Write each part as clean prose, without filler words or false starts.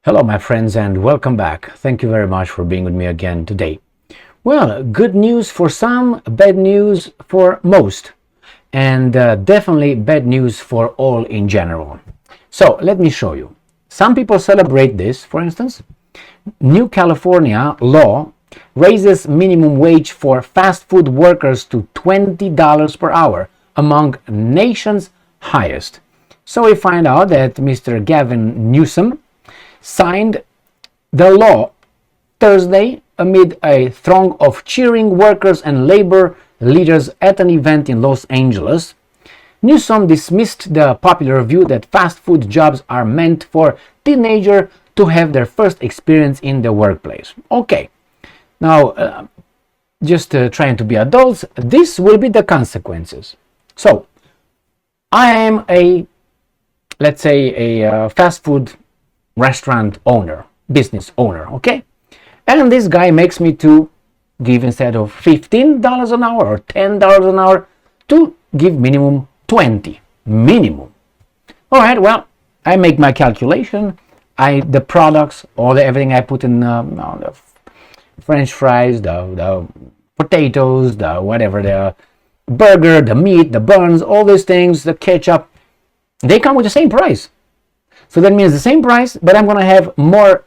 Hello, my friends, and welcome back. Thank you very much for being with me again today. Well, good news for some, bad news for most, and definitely bad news for all in general. So, let me show you. Some people celebrate this. For instance, New California law raises minimum wage for fast food workers to $20 per hour, among nation's highest. So we find out that Mr. Gavin Newsom signed the law Thursday amid a throng of cheering workers and labor leaders at an event in Los Angeles. Newsom dismissed the popular view that fast food jobs are meant for teenagers to have their first experience in the workplace. Okay, now just trying to be adults, this will be the consequences. So, I am let's say a fast food restaurant owner, business owner, okay? And this guy makes me to give, instead of $15 an hour or $10 an hour, to give minimum 20, minimum. All right, well, I make my calculation, the products, everything I put in the French fries, the potatoes, the whatever, the burger, the meat, the buns, all these things, the ketchup, they come with the same price. So that means the same price, but I'm going to have more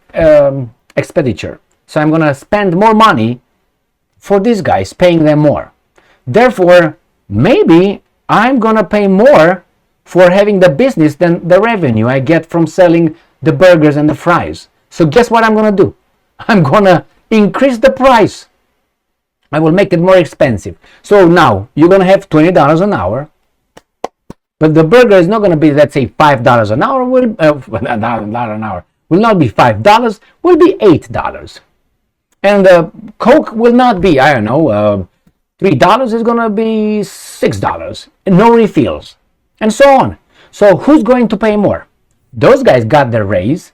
expenditure. So I'm going to spend more money for these guys, paying them more. Therefore, maybe I'm going to pay more for having the business than the revenue I get from selling the burgers and the fries. So guess what I'm going to do? I'm going to increase the price. I will make it more expensive. So now you're going to have $20 an hour. But the burger is not going to be, let's say, $5 an hour. Will not be $5. Will be $8. And the Coke will not be, I don't know, $3. Is going to be $6. And no refills, and so on. So who's going to pay more? Those guys got their raise.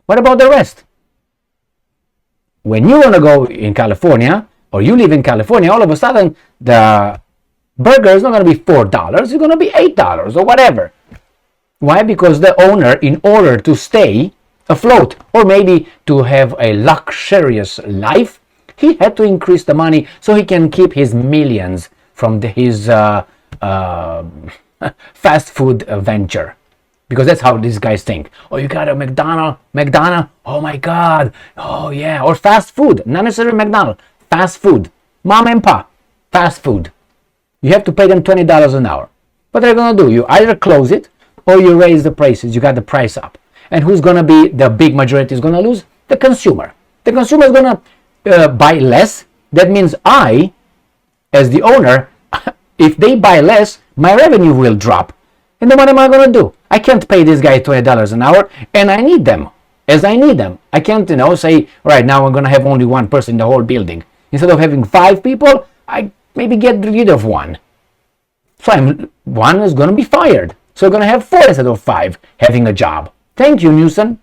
What about the rest? When you want to go in California, or you live in California, all of a sudden the burger is not going to be $4, it's going to be $8 or whatever. Why? Because the owner, in order to stay afloat or maybe to have a luxurious life, he had to increase the money so he can keep his millions from his fast food venture. Because that's how these guys think. Oh, you got a McDonald's, oh my God, oh yeah. Or fast food, not necessarily McDonald's, fast food, mom and pop, fast food. You have to pay them $20 an hour. What they're going to do, you either close it or you raise the prices. You got the price up. And who's going to be the big majority is going to lose? The consumer. The consumer is going to buy less. That means I, as the owner, if they buy less, my revenue will drop. And then what am I going to do? I can't pay this guy $20 an hour, and I need them as I need them. I can't, say, right now I'm going to have only one person in the whole building. Instead of having 5 people, I maybe get rid of one. So one is going to be fired. So I'm going to have 4 instead of 5 having a job. Thank you, Newsom.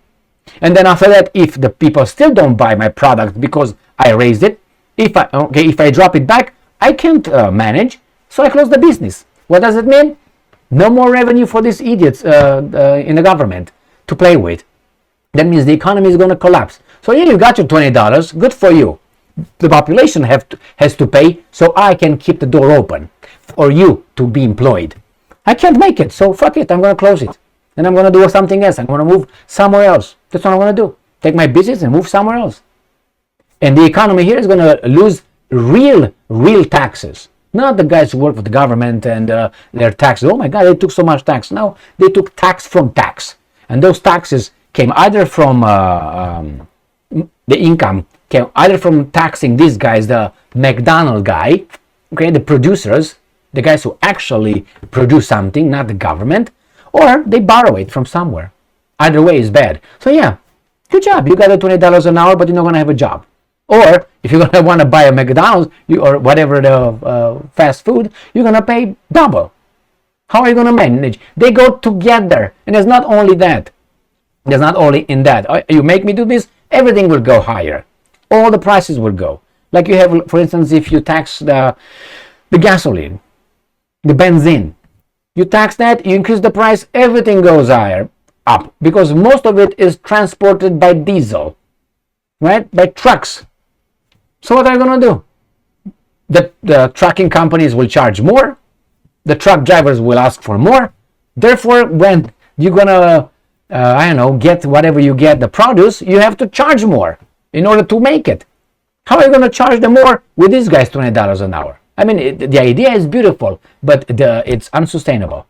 And then after that, if the people still don't buy my product because I raised it, if I drop it back, I can't manage. So I close the business. What does it mean? No more revenue for these idiots in the government to play with. That means the economy is going to collapse. So yeah, you got your $20. Good for you. The population has to pay so I can keep the door open for you to be employed. I can't make it, so fuck it, I'm going to close it. Then I'm going to do something else. I'm going to move somewhere else. That's what I'm going to do. Take my business and move somewhere else. And the economy here is going to lose real taxes. Not the guys who work for the government and their taxes. Oh my God, they took so much tax. No, they took tax from tax. And those taxes came either from the income, came either from taxing these guys, the McDonald's guy, okay, the producers, the guys who actually produce something, not the government, or they borrow it from somewhere. Either way is bad. So yeah, good job. You got the $20 an hour, but you're not going to have a job. Or if you're going to want to buy a McDonald's or whatever the fast food, you're going to pay double. How are you going to manage? They go together. And there's not only that. There's not only in that. You make me do this, everything will go higher. All the prices will go. Like you have, for instance, if you tax the gasoline, the benzene, You tax that, you increase the price, everything goes higher. up because most of it is transported by diesel, right? By trucks. So what are you going to do? The trucking companies will charge more. The truck drivers will ask for more. Therefore, when you're going to, get whatever you get, the produce, you have to charge more in order to make it. How are you going to charge them more with these guys $20 an hour? I mean, the idea is beautiful, but it's unsustainable.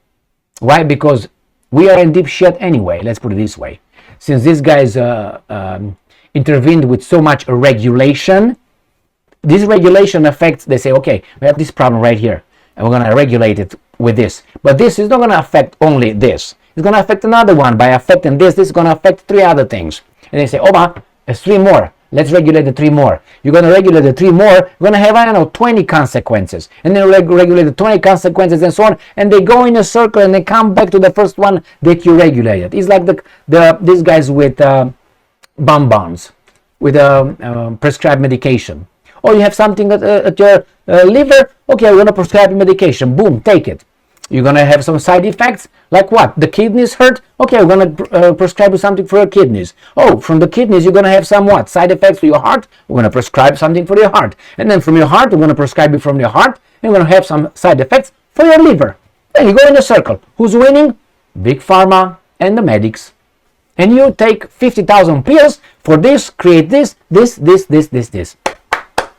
Why? Because we are in deep shit anyway, let's put it this way. Since these guys intervened with so much regulation, this regulation affects, they say, okay, we have this problem right here, and we're going to regulate it with this. But this is not going to affect only this. It's going to affect another one. By affecting this is going to affect 3 other things. And they say, there's 3 more. Let's regulate the 3 more. You're going to regulate the 3 more. You're going to have, 20 consequences. And then regulate the 20 consequences and so on. And they go in a circle and they come back to the first one that you regulated. It's like these guys with bonbons, with prescribed medication. Or you have something at your liver. Okay, we're going to prescribe you medication. Boom, take it. You're going to have some side effects. Like what? The kidneys hurt? Okay, we're going to prescribe you something for your kidneys. Oh, from the kidneys, you're going to have some what? Side effects for your heart? We're going to prescribe something for your heart. And then from your heart, we're going to prescribe you from your heart. And we're going to have some side effects for your liver. Then you go in a circle. Who's winning? Big Pharma and the medics. And you take 50,000 pills for this, create this.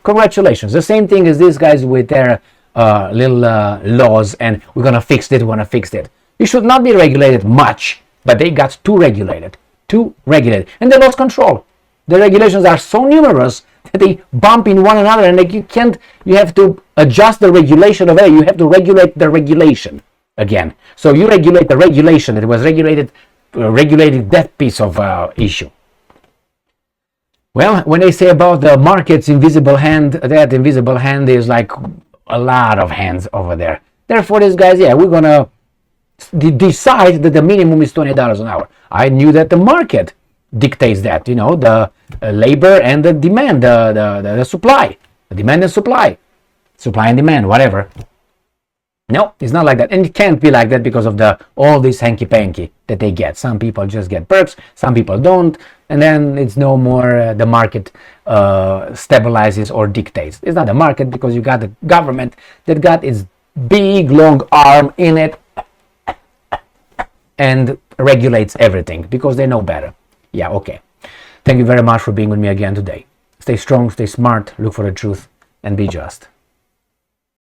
Congratulations. The same thing as these guys with their little laws, and we're going to fix it, You should not be regulated much, but they got too regulated. And they lost control. The regulations are so numerous that they bump in one another, and you have to adjust the regulation of it. You have to regulate the regulation again. So you regulate the regulation that was regulated that piece of issue. Well, when they say about the market's invisible hand, that invisible hand is like a lot of hands over there. Therefore, these guys, we're going to decide that the minimum is $20 an hour. I knew that the market dictates that, the labor and the demand, the supply, the demand and supply and demand, whatever. No, it's not like that. And it can't be like that because of all this hanky-panky that they get. Some people just get perks, some people don't, and then it's no more the market stabilizes or dictates. It's not the market because you got the government that got its big, long arm in it and regulates everything because they know better. Yeah, okay. Thank you very much for being with me again today. Stay strong, stay smart, look for the truth, and be just.